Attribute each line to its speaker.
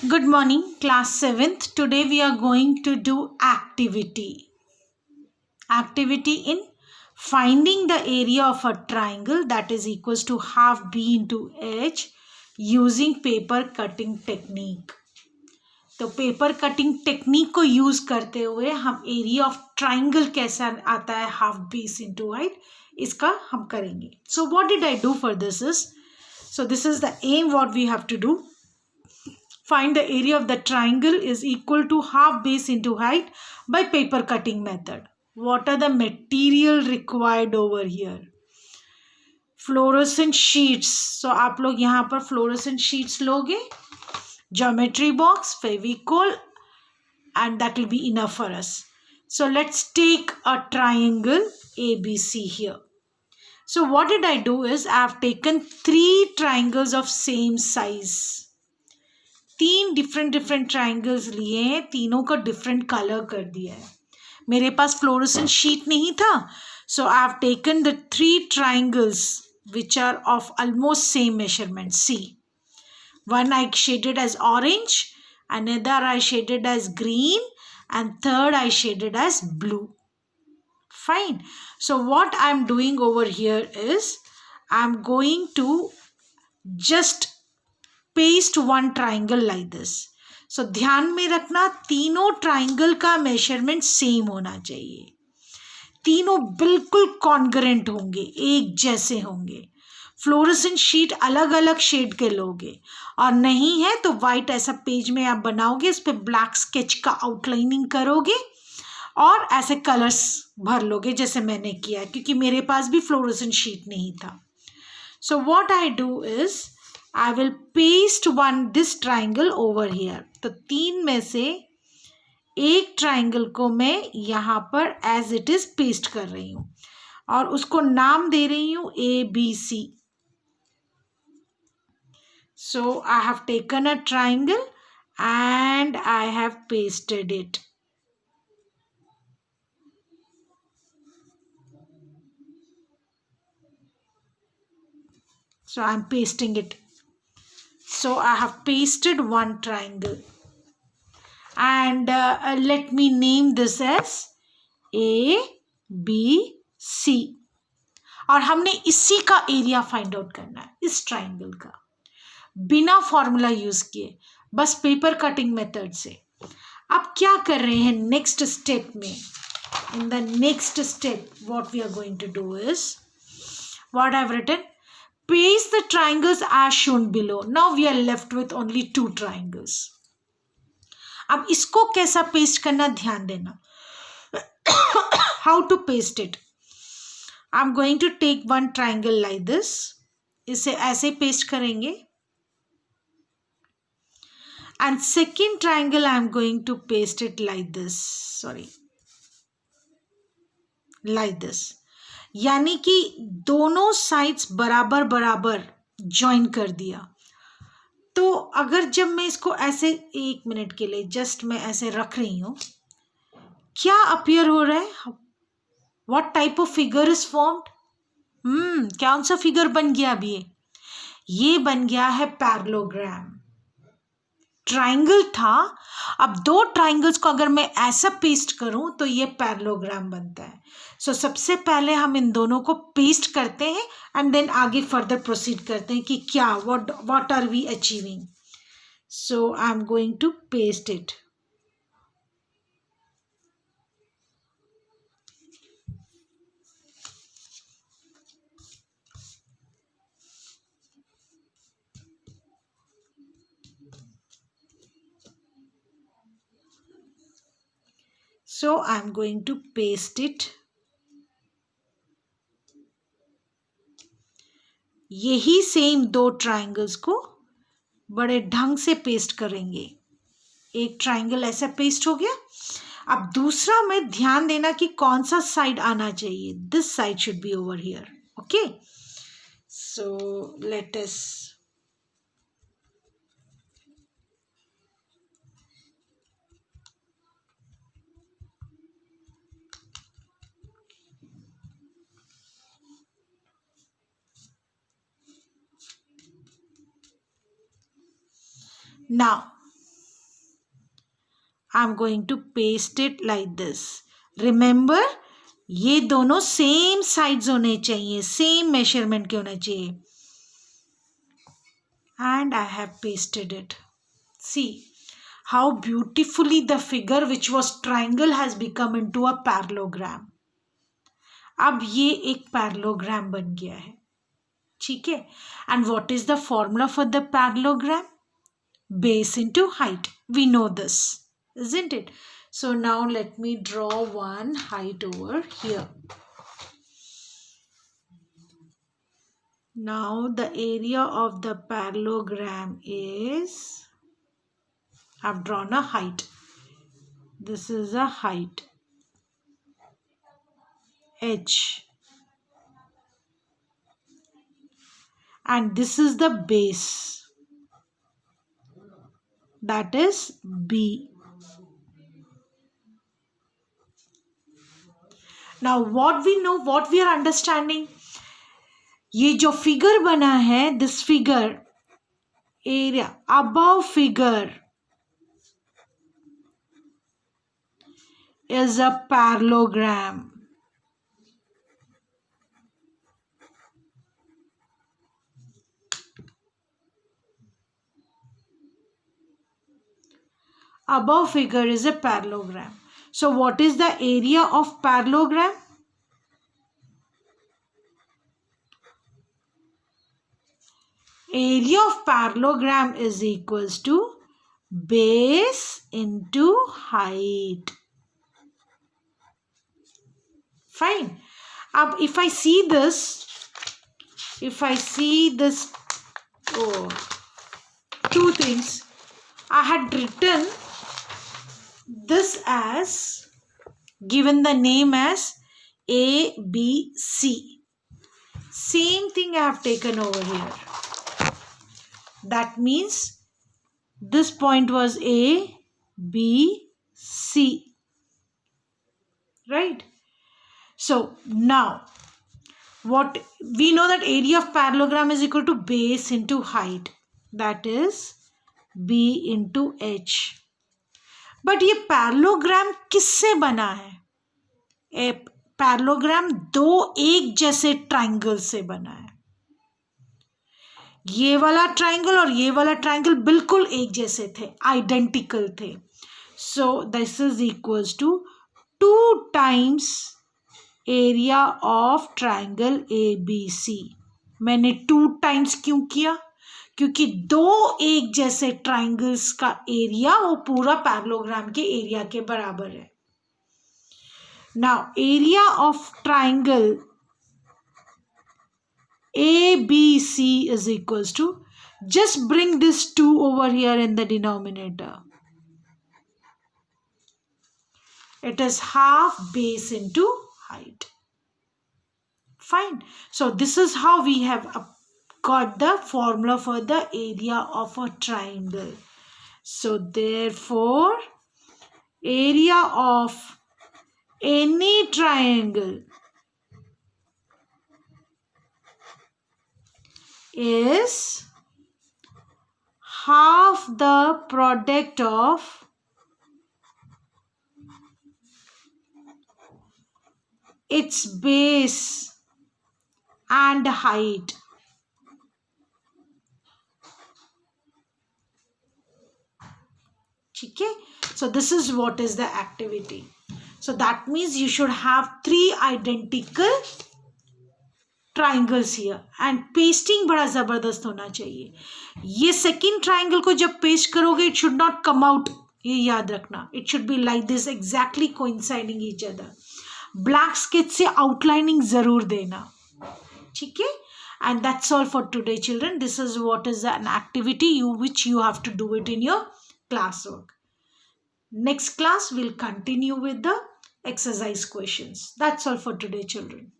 Speaker 1: Good morning, class 7th. Today we are going to do activity. Activity in finding the area of a triangle that is equals to half b into h using paper cutting technique. तो paper cutting technique को use करते हुए हम area of triangle कैसा आता है half base into height इसका हम करेंगे. So what did I do for this is this is the aim what we have to do. Find the area of the triangle is equal to half base into height by paper cutting method. What are the material required over here? Fluorescent sheets. So आप लोग यहाँ पर fluorescent sheets लोगे, geometry box, Fevicol, and that will be enough for us. So let's take a triangle ABC here. So what did I do is I have taken 3 triangles of same size. 3 different triangles लिए हैं, तीनों का different colour कर दिया है. मेरे पास fluorescent sheet नहीं था, so I have taken the 3 triangles which are of almost same measurement. See, one I shaded as orange, another I shaded as green, and third I shaded as blue. Fine. So what I'm doing over here is I'm going to just paste one triangle like this. So ध्यान में रखना तीनों triangle का measurement same होना चाहिए, तीनों बिल्कुल congruent होंगे, एक जैसे होंगे. फ्लोरेसेंट शीट अलग अलग शेड के लोगे और नहीं है तो वाइट ऐसा पेज में आप बनाओगे, इस पर ब्लैक स्केच का आउटलाइनिंग करोगे और ऐसे कलर्स भर लोगे जैसे मैंने किया, क्योंकि मेरे पास भी फ्लोरेसेंट शीट नहीं था. So what I do is I will paste this triangle over here. तो 3 में से एक ट्राइंगल को मैं यहाँ पर as it is paste कर रही हूँ और उसको नाम दे रही हूँ ABC. So I have taken a triangle and I have pasted it. So I am pasting it. So I have pasted one triangle and let me name this as ABC. और हमने इसी का एरिया फाइंड आउट करना है, इस triangle का, बिना formula use किए, बस पेपर कटिंग मेथड से. अब क्या कर रहे हैं नेक्स्ट स्टेप में? In the next step what we are going to do is what I have written, paste the triangles as shown below. Now we are left with only 2 triangles. अब इसको कैसा पेस्ट करना ध्यान देना. How to paste it? I'm going to take one triangle like this. इसे ऐसे paste करेंगे and second triangle I'm going to paste it like this. Sorry, like this. यानी कि दोनों साइड्स बराबर बराबर ज्वाइन कर दिया. तो अगर जब मैं इसको ऐसे 1 मिनट के लिए जस्ट मैं ऐसे रख रही हूँ, क्या अपीयर हो रहा है? What type of figure is formed? कौन सा फिगर बन गया? अभी ये बन गया है पैरेललोग्राम. ट्राइंगल था, अब 2 ट्राइंगल्स को अगर मैं ऐसा पेस्ट करूं तो ये पैरेललोग्राम बनता है. सो सबसे पहले हम इन दोनों को पेस्ट करते हैं एंड देन आगे फर्दर प्रोसीड करते हैं कि क्या what are we achieving. So I am going to paste it. So I'm going to paste it. यही सेम 2 ट्राइंगल्स को बड़े ढंग से पेस्ट करेंगे. एक ट्राइंगल ऐसा पेस्ट हो गया. अब दूसरा में ध्यान देना कि कौन सा साइड आना चाहिए. This side should be over here. Okay, so let us now I'm going to paste it like this. Remember, ये दोनों सेम साइड्स होने चाहिए, सेम मेजरमेंट के होने चाहिए. And I have pasted it. See how beautifully the figure which was triangle has become into a parallelogram. अब ये एक parallelogram बन गया है. ठीक है. And what is the formula for the parallelogram? Base into height. We know this, isn't it? So now let me draw one height over here. Now the area of the parallelogram is, I've drawn a height. This is a height, H. And this is the base, that is B. Now what we know, what we are understanding, ये जो figure बना है, this figure, area above figure is a parallelogram. Above figure is a parallelogram. So what is the area of parallelogram? Area of parallelogram is equals to base into height. Fine. Now if I see this, two things. I had written this as, given the name as A, B, C. Same thing I have taken over here. That means this point was A, B, C. Right? So now, what we know, that area of parallelogram is equal to base into height. That is B into H. But ये parallelogram किससे बना है? Parallelogram दो एक जैसे triangle से बना है. ये वाला ट्राइंगल और ये वाला ट्राइंगल बिल्कुल एक जैसे थे, आइडेंटिकल थे. So this is equals to 2 times area of triangle ABC. मैंने 2 टाइम्स क्यों किया? क्योंकि दो एक जैसे ट्राइंगल्स का एरिया वो पूरा पैरेललोग्राम के एरिया के बराबर है. Now area of triangle ABC is equals to, just bring this 2 over here in the denominator. It is half base into height. Fine. So this is how we have got the formula for the area of a triangle. So therefore, area of any triangle is half the product of its base and height. Okay, so this is what is the activity. So that means you should have 3 identical triangles here, and pasting बड़ा ज़बरदस्त होना चाहिए. ये second triangle को जब paste करोगे, it should not come out, ये याद रखना. It should be like this, exactly coinciding each other. Black sketch से outlining ज़रूर देना. ठीक है? And that's all for today, children. This is what is an activity which you have to do it in your classwork. Next class we'll continue with the exercise questions. That's all for today, children.